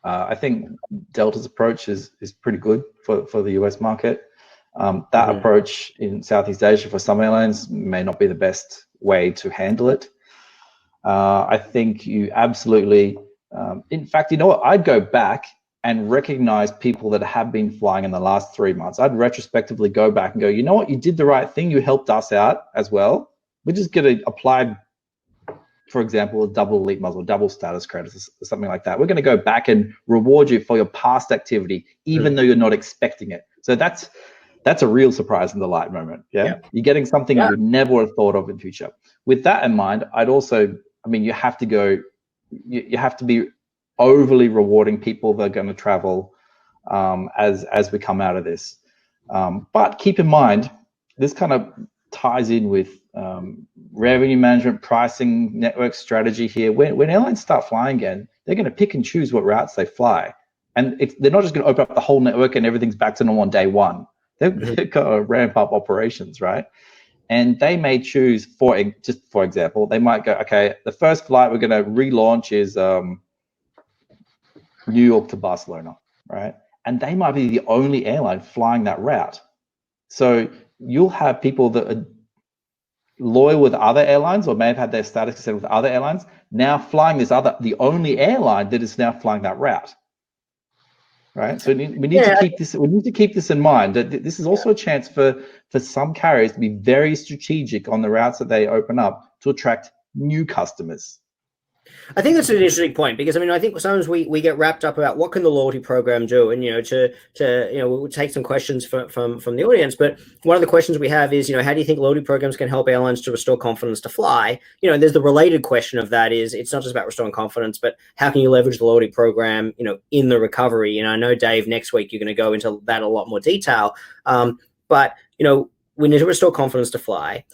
I think Delta's approach is pretty good for the US market. That approach in Southeast Asia for some airlines may not be the best way to handle it. I think you absolutely, in fact, you know what? I'd go back and recognize people that have been flying in the last 3 months. I'd retrospectively go back and go, you know what? You did the right thing. You helped us out as well. We're just going to apply, for example, a double elite muzzle, double status credits, or something like that. We're going to go back and reward you for your past activity, even though you're not expecting it. So that's a real surprise in the light moment. Yeah. You're getting something you would never have thought of in future. With that in mind, you have to go, you have to be overly rewarding people that are going to travel as we come out of this. But keep in mind, this kind of ties in with revenue management, pricing, network strategy here. When airlines start flying again, they're going to pick and choose what routes they fly. And they're not just going to open up the whole network and everything's back to normal on day one. They've got to ramp up operations, right? And they may choose, for example, they might go, okay, the first flight we're going to relaunch is New York to Barcelona, right? And they might be the only airline flying that route. So you'll have people that are loyal with other airlines or may have had their status extended with other airlines now flying the only airline that is now flying that route. Right, so we need to keep this. We need to keep this in mind. That this is also a chance for some carriers to be very strategic on the routes that they open up to attract new customers. I think that's an interesting point, because I think sometimes we get wrapped up about what can the loyalty program do, and we'll take some questions from the audience. But one of the questions we have is, how do you think loyalty programs can help airlines to restore confidence to fly? There's the related question of that is, it's not just about restoring confidence, but how can you leverage the loyalty program, in the recovery? I know, Dave, next week you're going to go into that a lot more detail. But we need to restore confidence to fly.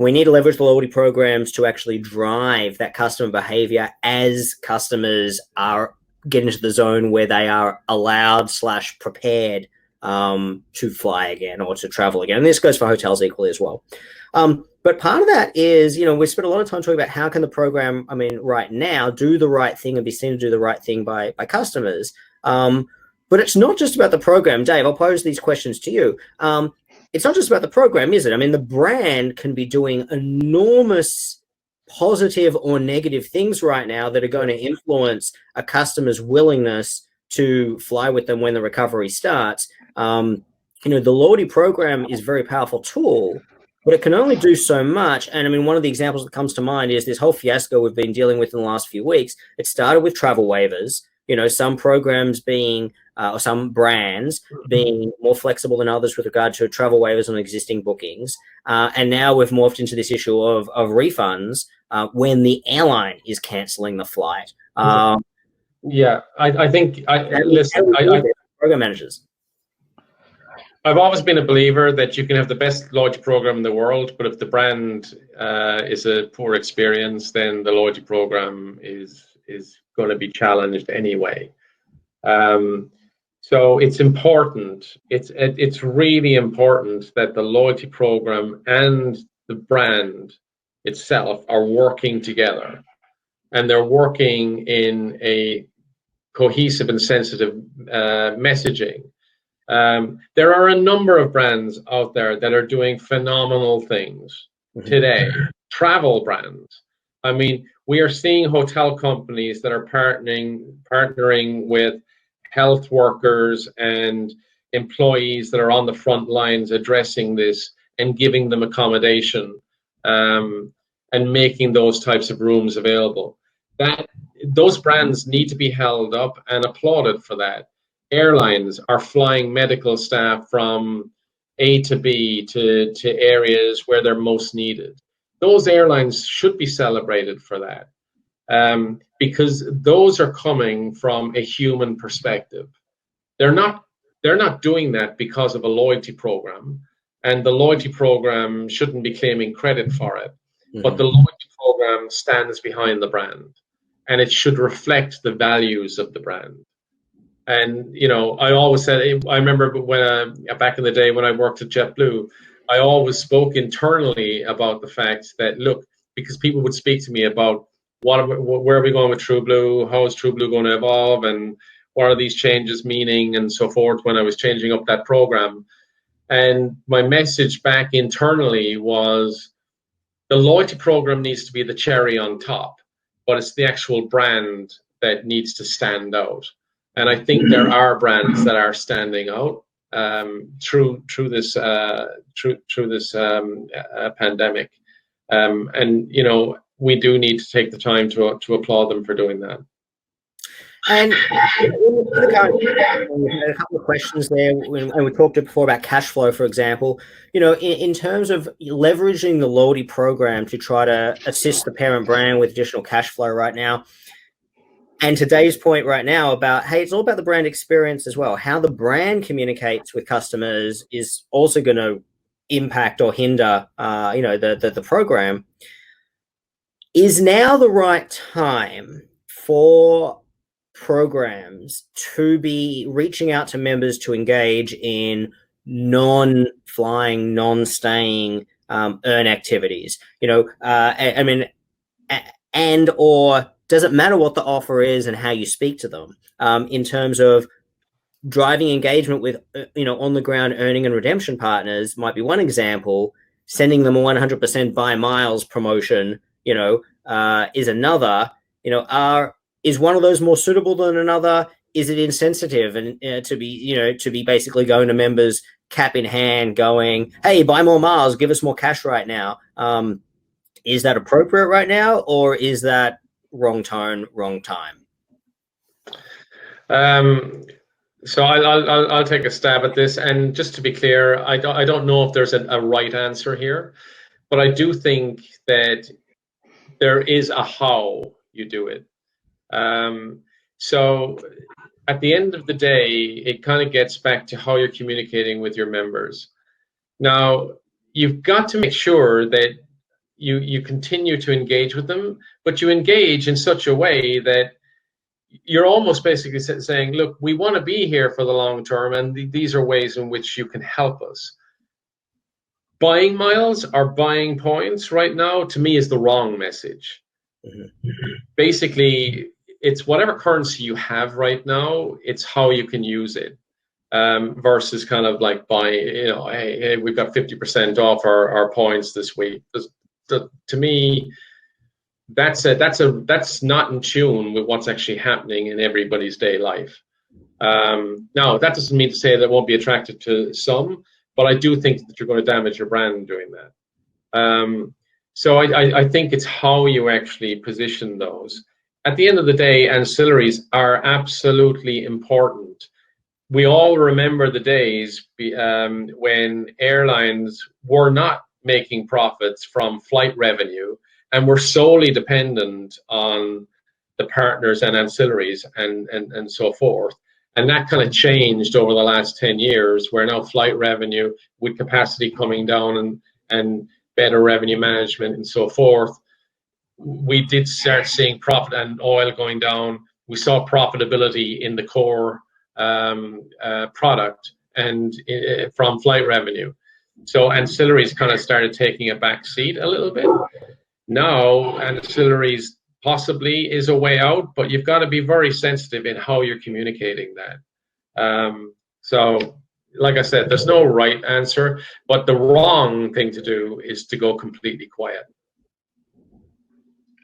We need to leverage the loyalty programs to actually drive that customer behavior as customers are getting into the zone where they are allowed / prepared to fly again or to travel again. And this goes for hotels equally as well. But part of that is, we spent a lot of time talking about how can the program, right now, do the right thing and be seen to do the right thing by customers. But it's not just about the program. Dave, I'll pose these questions to you. It's not just about the program, is it? The brand can be doing enormous positive or negative things right now that are going to influence a customer's willingness to fly with them when the recovery starts. The loyalty program is a very powerful tool, but it can only do so much. And one of the examples that comes to mind is this whole fiasco we've been dealing with in the last few weeks. It started with travel waivers. Some programs being, or some brands being more flexible than others with regard to travel waivers on existing bookings. And now we've morphed into this issue of refunds when the airline is canceling the flight. I think, listen, program managers. I've always been a believer that you can have the best loyalty program in the world, but if the brand is a poor experience, then the loyalty program is going to be challenged anyway. So it's important. It's really important that the loyalty program and the brand itself are working together, and they're working in a cohesive and sensitive messaging. There are a number of brands out there that are doing phenomenal things today. Travel brands. I mean, we are seeing hotel companies that are partnering with health workers and employees that are on the front lines addressing this and giving them accommodation, and making those types of rooms available. Those brands need to be held up and applauded for that. Airlines are flying medical staff from A to B to areas where they're most needed. Those airlines should be celebrated for that, because those are coming from a human perspective. They're not doing that because of a loyalty program, and the loyalty program shouldn't be claiming credit for it. But the loyalty program stands behind the brand, and it should reflect the values of the brand. And, you know, I always said, I remember when back in the day when I worked at JetBlue, I always spoke internally about the fact that, look, because people would speak to me about where are we going with TrueBlue, how is TrueBlue going to evolve, and what are these changes meaning, and so forth, when I was changing up that program. And my message back internally was, the loyalty program needs to be the cherry on top, but it's the actual brand that needs to stand out. And I think there are brands that are standing out through this pandemic, and you know, we do need to take the time to applaud them for doing that. And in the current, we had a couple of questions there, and we talked before about cash flow, for example. You know, in terms of leveraging the loyalty program to try to assist the parent brand with additional cash flow right now. And today's point right now about, hey, it's all about the brand experience as well. How the brand communicates with customers is also going to impact or hinder, you know, the program. Is now the right time for programs to be reaching out to members to engage in non-flying, non-staying earn activities? You know, I mean, and or does it matter what the offer is and how you speak to them in terms of driving engagement with, you know, on the ground earning and redemption partners might be one example. Sending them a 100% buy miles promotion, you know, is another. You know, is one of those more suitable than another? Is it insensitive and to be basically going to members cap in hand, going, hey, buy more miles, give us more cash right now? Is that appropriate right now, or is that wrong tone, wrong time? So I'll take a stab at this, and just to be clear, I don't know if there's a right answer here, but I do think that there is a how you do it. So at the end of the day, it kind of gets back to how you're communicating with your members. Now, you've got to make sure that you continue to engage with them, but you engage in such a way that you're almost basically saying, look, we want to be here for the long term, and these are ways in which you can help us. Buying miles or buying points right now, to me, is the wrong message. Basically, it's whatever currency you have right now, it's how you can use it, versus kind of like buying, you know, hey, we've got 50% off our points this week. To me, that's not in tune with what's actually happening in everybody's day life. Now, that doesn't mean to say that won't be attractive to some, but I do think that you're going to damage your brand doing that. So I think it's how you actually position those. At the end of the day, ancillaries are absolutely important. We all remember the days when airlines were not making profits from flight revenue, and we're solely dependent on the partners and ancillaries and so forth. And that kind of changed over the last 10 years, where now flight revenue, with capacity coming down and better revenue management and so forth, we did start seeing profit, and oil going down. We saw profitability in the core product and from flight revenue. So ancillaries kind of started taking a back seat a little bit. Now ancillaries possibly is a way out, but you've got to be very sensitive in how you're communicating that. So like I said, there's no right answer, but the wrong thing to do is to go completely quiet.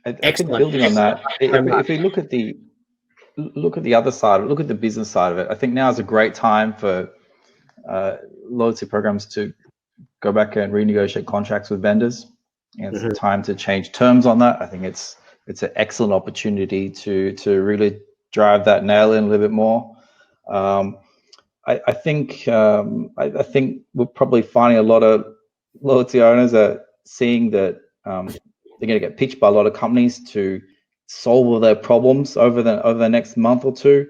I think building on that, if we look at the other side, look at the business side of it, I think now is a great time for loyalty programs to go back and renegotiate contracts with vendors. And it's time to change terms on that. I think it's an excellent opportunity to really drive that nail in a little bit more. I think we're probably finding a lot of loyalty owners are seeing that they're going to get pitched by a lot of companies to solve all their problems over the next month or two.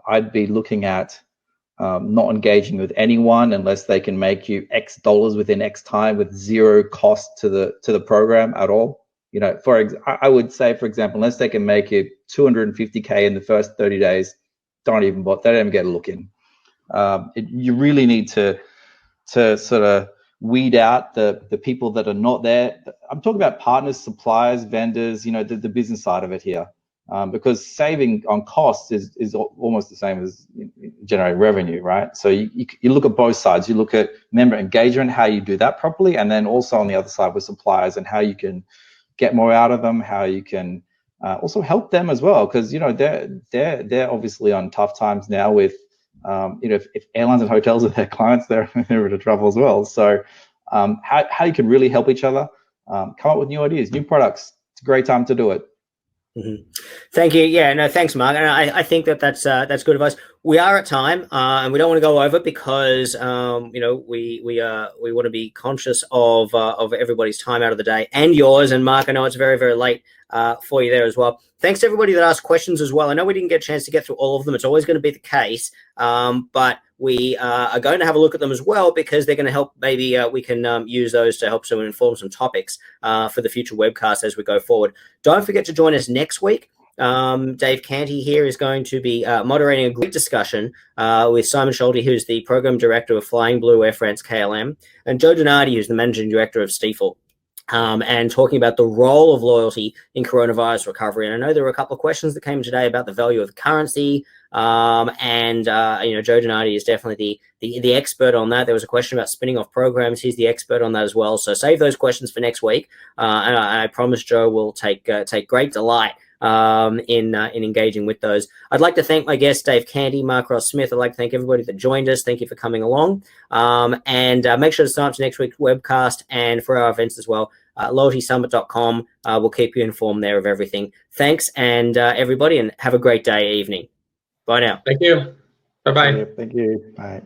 I'd be looking at not engaging with anyone unless they can make you X dollars within X time with zero cost to the program at all. You know, I would say, for example, unless they can make you $250K in the first 30 days, don't even get a look in. You really need to sort of weed out the people that are not there. I'm talking about partners, suppliers, vendors, you know, the business side of it here. Because saving on costs is almost the same as generating revenue, right? So you look at both sides. You look at member engagement, how you do that properly, and then also on the other side with suppliers and how you can get more out of them, how you can also help them as well, because you know they're obviously on tough times now with you know, if airlines and hotels are their clients, they're in trouble as well. So how you can really help each other, come up with new ideas, new products. It's a great time to do it. Thank you. Yeah, no, thanks, Mark. And I think that's good advice. We are at time, and we don't want to go over because you know we want to be conscious of everybody's time out of the day and yours. And Mark, I know it's very, very late for you there as well. Thanks to everybody that asked questions as well. I know we didn't get a chance to get through all of them. It's always going to be the case, but we are going to have a look at them as well because they're going to help. Maybe we can use those to help someone inform some topics for the future webcasts as we go forward. Don't forget to join us next week. Dave Canty here is going to be moderating a great discussion with Simon Schulte, who's the Program Director of Flying Blue Air France KLM, and Joe Donati, who's the Managing Director of Stiefel. And talking about the role of loyalty in coronavirus recovery. And I know there were a couple of questions that came today about the value of the currency. And you know, Joe Donati is definitely the expert on that. There was a question about spinning off programs. He's the expert on that as well. So save those questions for next week. And I promise Joe will take great delight in engaging with those. I'd like to thank my guests, Dave Canty, Mark Ross Smith. I'd like to thank everybody that joined us. Thank you for coming along. And make sure to sign up to next week's webcast and for our events as well. LoyaltySummit.com. We'll keep you informed there of everything. Thanks, and everybody, and have a great day, evening. Bye now. Thank you. Bye-bye. Thank you. Bye.